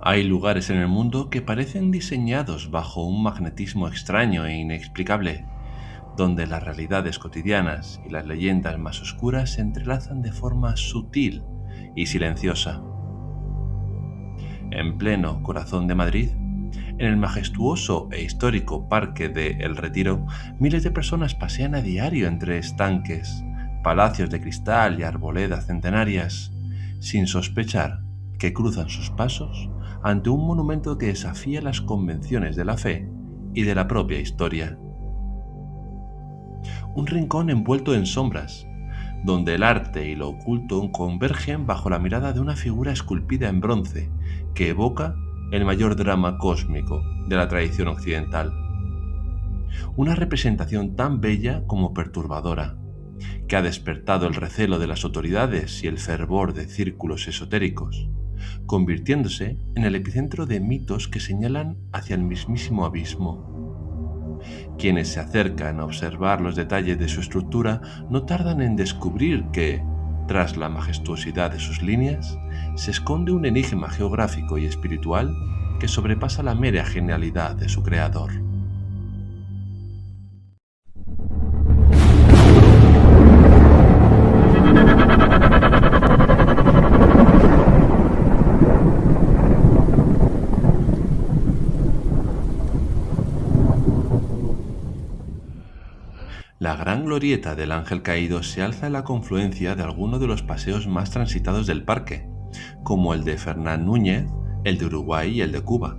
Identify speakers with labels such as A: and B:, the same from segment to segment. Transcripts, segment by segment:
A: Hay lugares en el mundo que parecen diseñados bajo un magnetismo extraño e inexplicable, donde las realidades cotidianas y las leyendas más oscuras se entrelazan de forma sutil y silenciosa. En pleno corazón de Madrid, en el majestuoso e histórico Parque de El Retiro, miles de personas pasean a diario entre estanques, palacios de cristal y arboledas centenarias, sin sospechar que cruzan sus pasos ante un monumento que desafía las convenciones de la fe y de la propia historia. Un rincón envuelto en sombras, donde el arte y lo oculto convergen bajo la mirada de una figura esculpida en bronce que evoca el mayor drama cósmico de la tradición occidental. Una representación tan bella como perturbadora, que ha despertado el recelo de las autoridades y el fervor de círculos esotéricos, convirtiéndose en el epicentro de mitos que señalan hacia el mismísimo abismo. Quienes se acercan a observar los detalles de su estructura no tardan en descubrir que, tras la majestuosidad de sus líneas, se esconde un enigma geográfico y espiritual que sobrepasa la mera genialidad de su creador. La gran glorieta del Ángel Caído se alza en la confluencia de algunos de los paseos más transitados del parque, como el de Fernán Núñez, el de Uruguay y el de Cuba,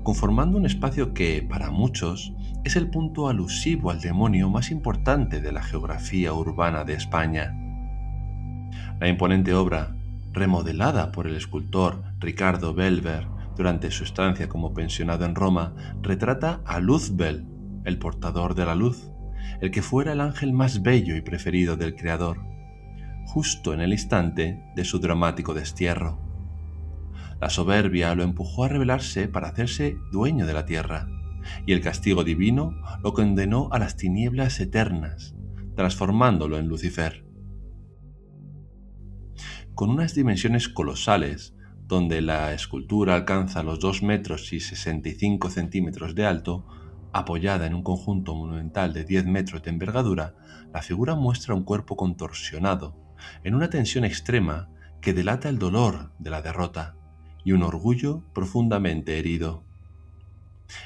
A: conformando un espacio que, para muchos, es el punto alusivo al demonio más importante de la geografía urbana de España. La imponente obra, remodelada por el escultor Ricardo Belver durante su estancia como pensionado en Roma, retrata a Luzbel, el portador de la luz, el que fuera el ángel más bello y preferido del Creador, justo en el instante de su dramático destierro. La soberbia lo empujó a rebelarse para hacerse dueño de la tierra, y el castigo divino lo condenó a las tinieblas eternas, transformándolo en Lucifer. Con unas dimensiones colosales, donde la escultura alcanza los 2 metros y 65 centímetros de alto, apoyada en un conjunto monumental de 10 metros de envergadura, la figura muestra un cuerpo contorsionado, en una tensión extrema que delata el dolor de la derrota y un orgullo profundamente herido.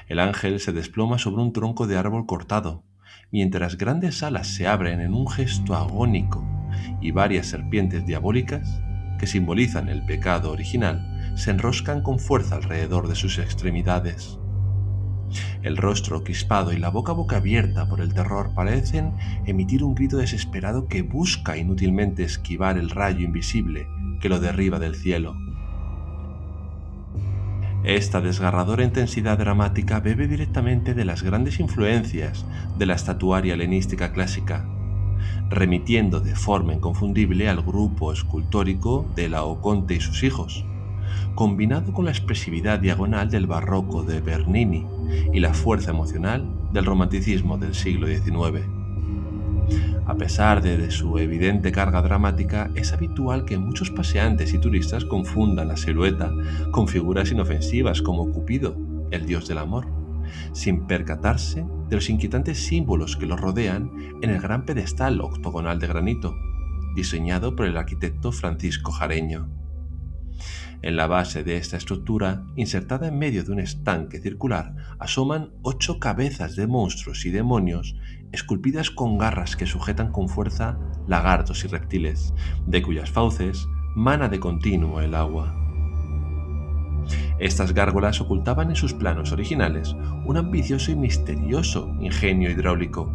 A: El ángel se desploma sobre un tronco de árbol cortado, mientras grandes alas se abren en un gesto agónico y varias serpientes diabólicas, que simbolizan el pecado original, se enroscan con fuerza alrededor de sus extremidades. El rostro crispado y la boca abierta por el terror parecen emitir un grito desesperado que busca inútilmente esquivar el rayo invisible que lo derriba del cielo. Esta desgarradora intensidad dramática bebe directamente de las grandes influencias de la estatuaria helenística clásica, remitiendo de forma inconfundible al grupo escultórico de Laoconte y sus hijos, combinado con la expresividad diagonal del barroco de Bernini y la fuerza emocional del romanticismo del siglo XIX. A pesar de su evidente carga dramática, es habitual que muchos paseantes y turistas confundan la silueta con figuras inofensivas como Cupido, el dios del amor, sin percatarse de los inquietantes símbolos que lo rodean en el gran pedestal octogonal de granito, diseñado por el arquitecto Francisco Jareño. En la base de esta estructura, insertada en medio de un estanque circular, asoman 8 cabezas de monstruos y demonios esculpidas con garras que sujetan con fuerza lagartos y reptiles, de cuyas fauces mana de continuo el agua. Estas gárgolas ocultaban en sus planos originales un ambicioso y misterioso ingenio hidráulico,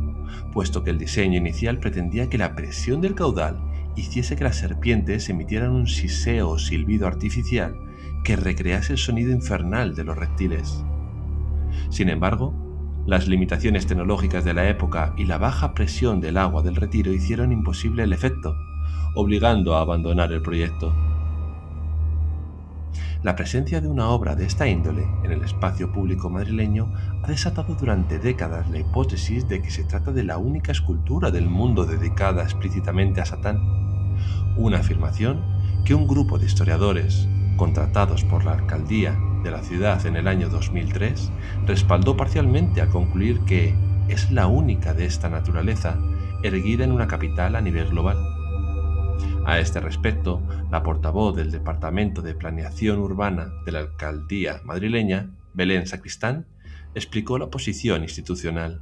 A: puesto que el diseño inicial pretendía que la presión del caudal hiciese que las serpientes emitieran un siseo o silbido artificial que recrease el sonido infernal de los reptiles. Sin embargo, las limitaciones tecnológicas de la época y la baja presión del agua del Retiro hicieron imposible el efecto, obligando a abandonar el proyecto. La presencia de una obra de esta índole en el espacio público madrileño ha desatado durante décadas la hipótesis de que se trata de la única escultura del mundo dedicada explícitamente a Satán, una afirmación que un grupo de historiadores, contratados por la alcaldía de la ciudad en el año 2003 respaldó parcialmente al concluir que es la única de esta naturaleza erguida en una capital a nivel global. A este respecto, la portavoz del Departamento de Planeación Urbana de la Alcaldía madrileña, Belén Sacristán, explicó la posición institucional.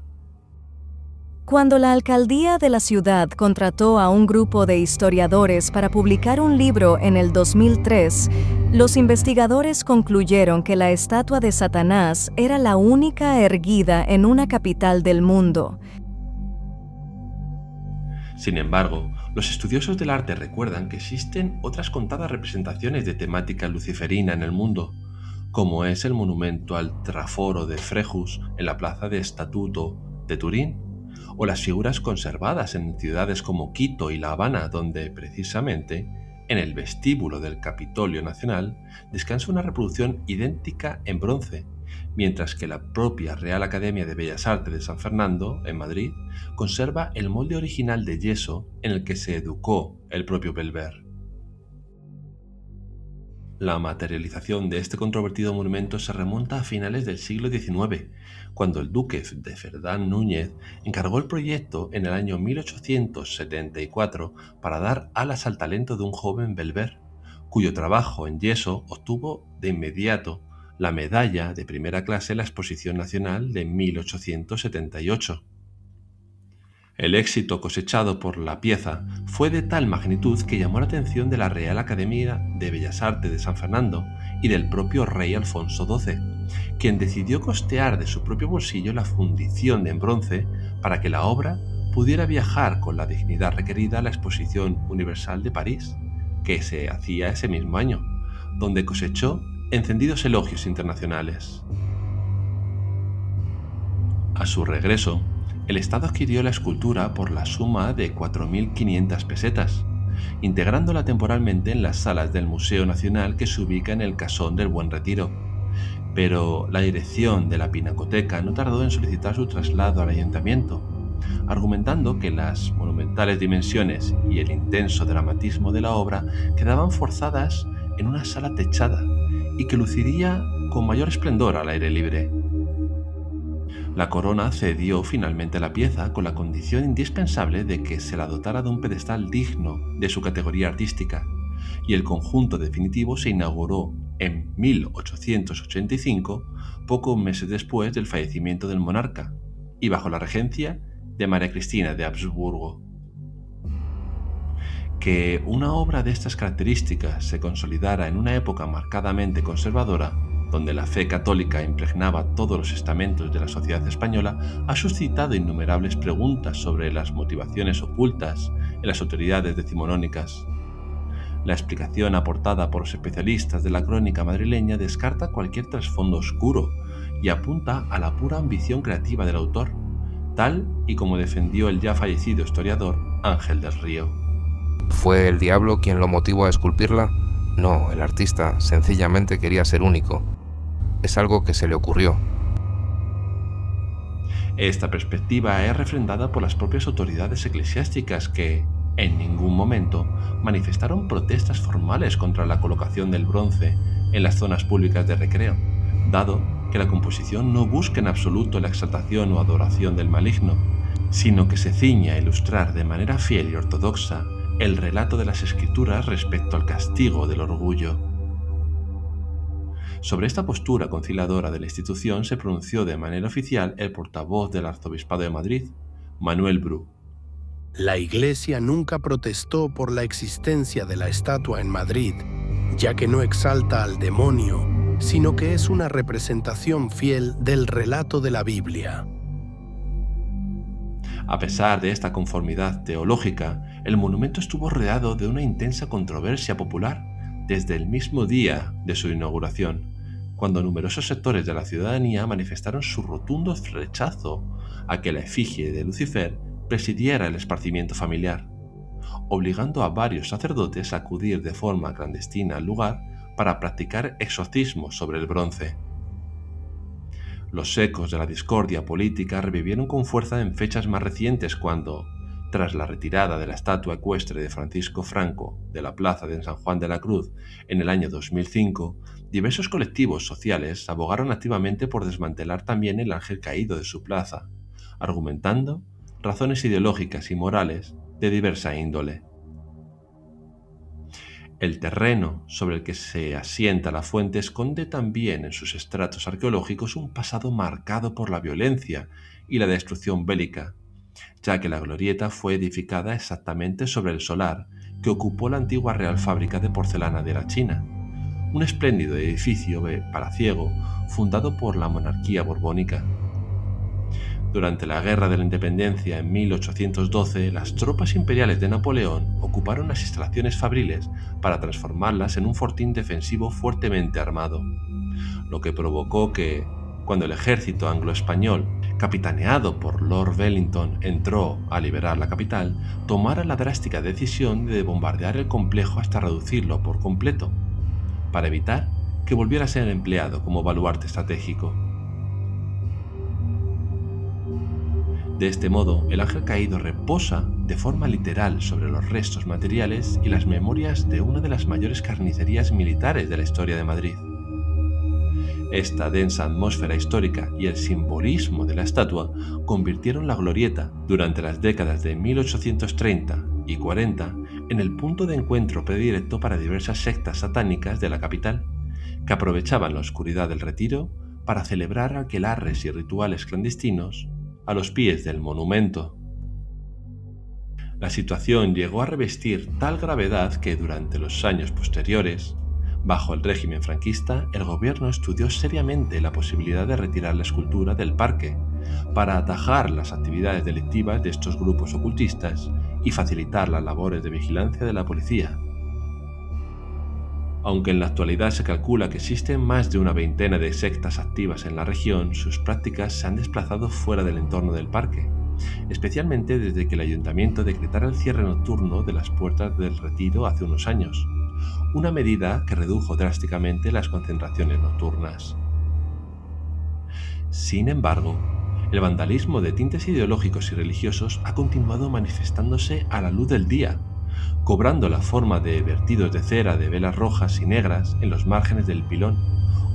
B: Cuando la alcaldía de la ciudad contrató a un grupo de historiadores para publicar un libro en el 2003, los investigadores concluyeron que la estatua de Satanás era la única erguida en una capital del mundo.
A: Sin embargo, los estudiosos del arte recuerdan que existen otras contadas representaciones de temática luciferina en el mundo, como es el monumento al Traforo de Frejus en la plaza de Estatuto de Turín, o las figuras conservadas en ciudades como Quito y La Habana, donde precisamente en el vestíbulo del Capitolio Nacional descansa una reproducción idéntica en bronce, mientras que la propia Real Academia de Bellas Artes de San Fernando, en Madrid, conserva el molde original de yeso en el que se educó el propio Belver. La materialización de este controvertido monumento se remonta a finales del siglo XIX, cuando el duque de Ferdán Núñez encargó el proyecto en el año 1874 para dar alas al talento de un joven Belver, cuyo trabajo en yeso obtuvo de inmediato la medalla de primera clase en la Exposición Nacional de 1878. El éxito cosechado por la pieza fue de tal magnitud que llamó la atención de la Real Academia de Bellas Artes de San Fernando y del propio rey Alfonso XII, quien decidió costear de su propio bolsillo la fundición en bronce para que la obra pudiera viajar con la dignidad requerida a la Exposición Universal de París, que se hacía ese mismo año, donde cosechó encendidos elogios internacionales. A su regreso, el Estado adquirió la escultura por la suma de 4.500 pesetas, integrándola temporalmente en las salas del Museo Nacional que se ubica en el Casón del Buen Retiro. Pero la dirección de la Pinacoteca no tardó en solicitar su traslado al ayuntamiento, argumentando que las monumentales dimensiones y el intenso dramatismo de la obra quedaban forzadas en una sala techada y que luciría con mayor esplendor al aire libre. La corona cedió finalmente la pieza con la condición indispensable de que se la dotara de un pedestal digno de su categoría artística, y el conjunto definitivo se inauguró en 1885, pocos meses después del fallecimiento del monarca, y bajo la regencia de María Cristina de Habsburgo. Que una obra de estas características se consolidara en una época marcadamente conservadora, donde la fe católica impregnaba todos los estamentos de la sociedad española, ha suscitado innumerables preguntas sobre las motivaciones ocultas en las autoridades decimonónicas. La explicación aportada por los especialistas de la crónica madrileña descarta cualquier trasfondo oscuro y apunta a la pura ambición creativa del autor, tal y como defendió el ya fallecido historiador Ángel del Río.
C: ¿Fue el diablo quien lo motivó a esculpirla? No, el artista sencillamente quería ser único. Es algo que se le ocurrió.
A: Esta perspectiva es refrendada por las propias autoridades eclesiásticas que, en ningún momento, manifestaron protestas formales contra la colocación del bronce en las zonas públicas de recreo, dado que la composición no busca en absoluto la exaltación o adoración del maligno, sino que se ciñe a ilustrar de manera fiel y ortodoxa el relato de las Escrituras respecto al castigo del orgullo. Sobre esta postura conciliadora de la institución se pronunció de manera oficial el portavoz del Arzobispado de Madrid, Manuel Bru.
D: La Iglesia nunca protestó por la existencia de la estatua en Madrid, ya que no exalta al demonio, sino que es una representación fiel del relato de la Biblia.
A: A pesar de esta conformidad teológica, el monumento estuvo rodeado de una intensa controversia popular desde el mismo día de su inauguración, cuando numerosos sectores de la ciudadanía manifestaron su rotundo rechazo a que la efigie de Lucifer presidiera el esparcimiento familiar, obligando a varios sacerdotes a acudir de forma clandestina al lugar para practicar exorcismos sobre el bronce. Los ecos de la discordia política revivieron con fuerza en fechas más recientes cuando, Tras la retirada de la estatua ecuestre de Francisco Franco de la plaza de San Juan de la Cruz en el año 2005, diversos colectivos sociales abogaron activamente por desmantelar también el ángel caído de su plaza, argumentando razones ideológicas y morales de diversa índole. El terreno sobre el que se asienta la fuente esconde también en sus estratos arqueológicos un pasado marcado por la violencia y la destrucción bélica, ya que la glorieta fue edificada exactamente sobre el solar que ocupó la antigua Real Fábrica de Porcelana de la China, un espléndido edificio palaciego fundado por la monarquía borbónica. Durante la Guerra de la Independencia en 1812, las tropas imperiales de Napoleón ocuparon las instalaciones fabriles para transformarlas en un fortín defensivo fuertemente armado, lo que provocó que, cuando el ejército anglo-español, capitaneado por Lord Wellington, entró a liberar la capital, tomara la drástica decisión de bombardear el complejo hasta reducirlo por completo, para evitar que volviera a ser empleado como baluarte estratégico. De este modo, el ángel caído reposa de forma literal sobre los restos materiales y las memorias de una de las mayores carnicerías militares de la historia de Madrid. Esta densa atmósfera histórica y el simbolismo de la estatua convirtieron la glorieta durante las décadas de 1830 y 40 en el punto de encuentro predilecto para diversas sectas satánicas de la capital, que aprovechaban la oscuridad del Retiro para celebrar aquelarres y rituales clandestinos a los pies del monumento. La situación llegó a revestir tal gravedad que durante los años posteriores, bajo el régimen franquista, el gobierno estudió seriamente la posibilidad de retirar la escultura del parque para atajar las actividades delictivas de estos grupos ocultistas y facilitar las labores de vigilancia de la policía. Aunque en la actualidad se calcula que existen más de una veintena de sectas activas en la región, sus prácticas se han desplazado fuera del entorno del parque, especialmente desde que el ayuntamiento decretara el cierre nocturno de las puertas del Retiro hace unos años, una medida que redujo drásticamente las concentraciones nocturnas. Sin embargo, el vandalismo de tintes ideológicos y religiosos ha continuado manifestándose a la luz del día, cobrando la forma de vertidos de cera de velas rojas y negras en los márgenes del pilón,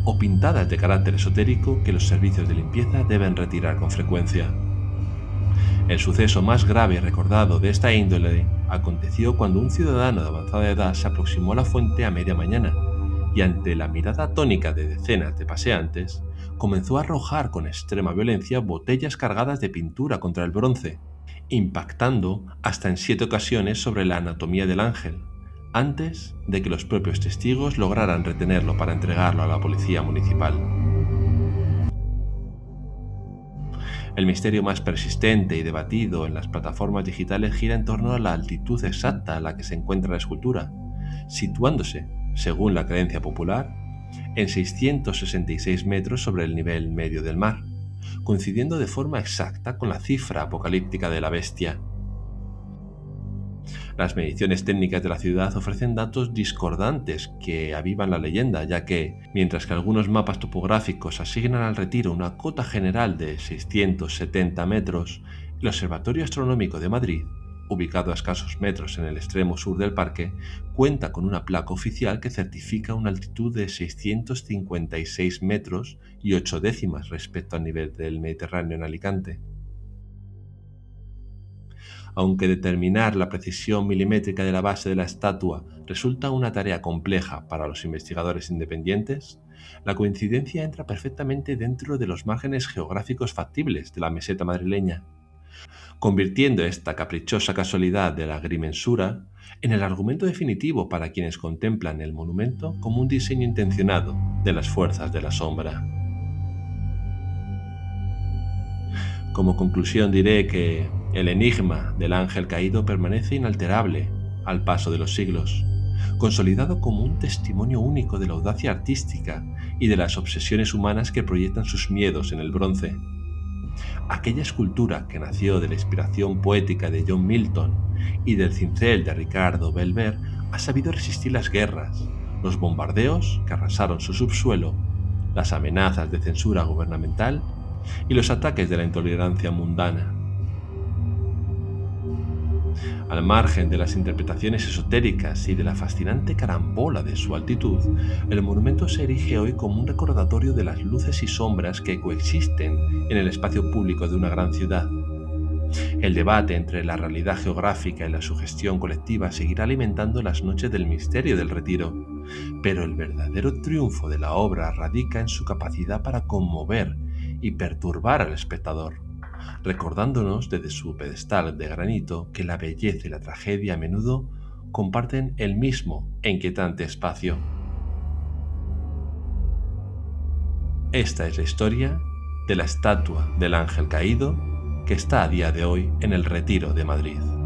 A: o pintadas de carácter esotérico que los servicios de limpieza deben retirar con frecuencia. El suceso más grave y recordado de esta índole aconteció cuando un ciudadano de avanzada edad se aproximó a la fuente a media mañana y, ante la mirada atónica de decenas de paseantes, comenzó a arrojar con extrema violencia botellas cargadas de pintura contra el bronce, impactando hasta en 7 ocasiones sobre la anatomía del ángel, antes de que los propios testigos lograran retenerlo para entregarlo a la policía municipal. El misterio más persistente y debatido en las plataformas digitales gira en torno a la altitud exacta a la que se encuentra la escultura, situándose, según la creencia popular, en 666 metros sobre el nivel medio del mar, coincidiendo de forma exacta con la cifra apocalíptica de la bestia. Las mediciones técnicas de la ciudad ofrecen datos discordantes que avivan la leyenda, ya que, mientras que algunos mapas topográficos asignan al Retiro una cota general de 670 metros, el Observatorio Astronómico de Madrid, ubicado a escasos metros en el extremo sur del parque, cuenta con una placa oficial que certifica una altitud de 656 metros y 8 décimas respecto al nivel del Mediterráneo en Alicante. Aunque determinar la precisión milimétrica de la base de la estatua resulta una tarea compleja para los investigadores independientes, la coincidencia entra perfectamente dentro de los márgenes geográficos factibles de la meseta madrileña, convirtiendo esta caprichosa casualidad de la agrimensura en el argumento definitivo para quienes contemplan el monumento como un diseño intencionado de las fuerzas de la sombra. Como conclusión diré que el enigma del ángel caído permanece inalterable al paso de los siglos, consolidado como un testimonio único de la audacia artística y de las obsesiones humanas que proyectan sus miedos en el bronce. Aquella escultura que nació de la inspiración poética de John Milton y del cincel de Ricardo Belver ha sabido resistir las guerras, los bombardeos que arrasaron su subsuelo, las amenazas de censura gubernamental y los ataques de la intolerancia mundana. Al margen de las interpretaciones esotéricas y de la fascinante carambola de su altitud, el monumento se erige hoy como un recordatorio de las luces y sombras que coexisten en el espacio público de una gran ciudad. El debate entre la realidad geográfica y la sugestión colectiva seguirá alimentando las noches del misterio del Retiro, pero el verdadero triunfo de la obra radica en su capacidad para conmover y perturbar al espectador, recordándonos desde su pedestal de granito que la belleza y la tragedia a menudo comparten el mismo e inquietante espacio. Esta es la historia de la estatua del ángel caído que está a día de hoy en el Retiro de Madrid.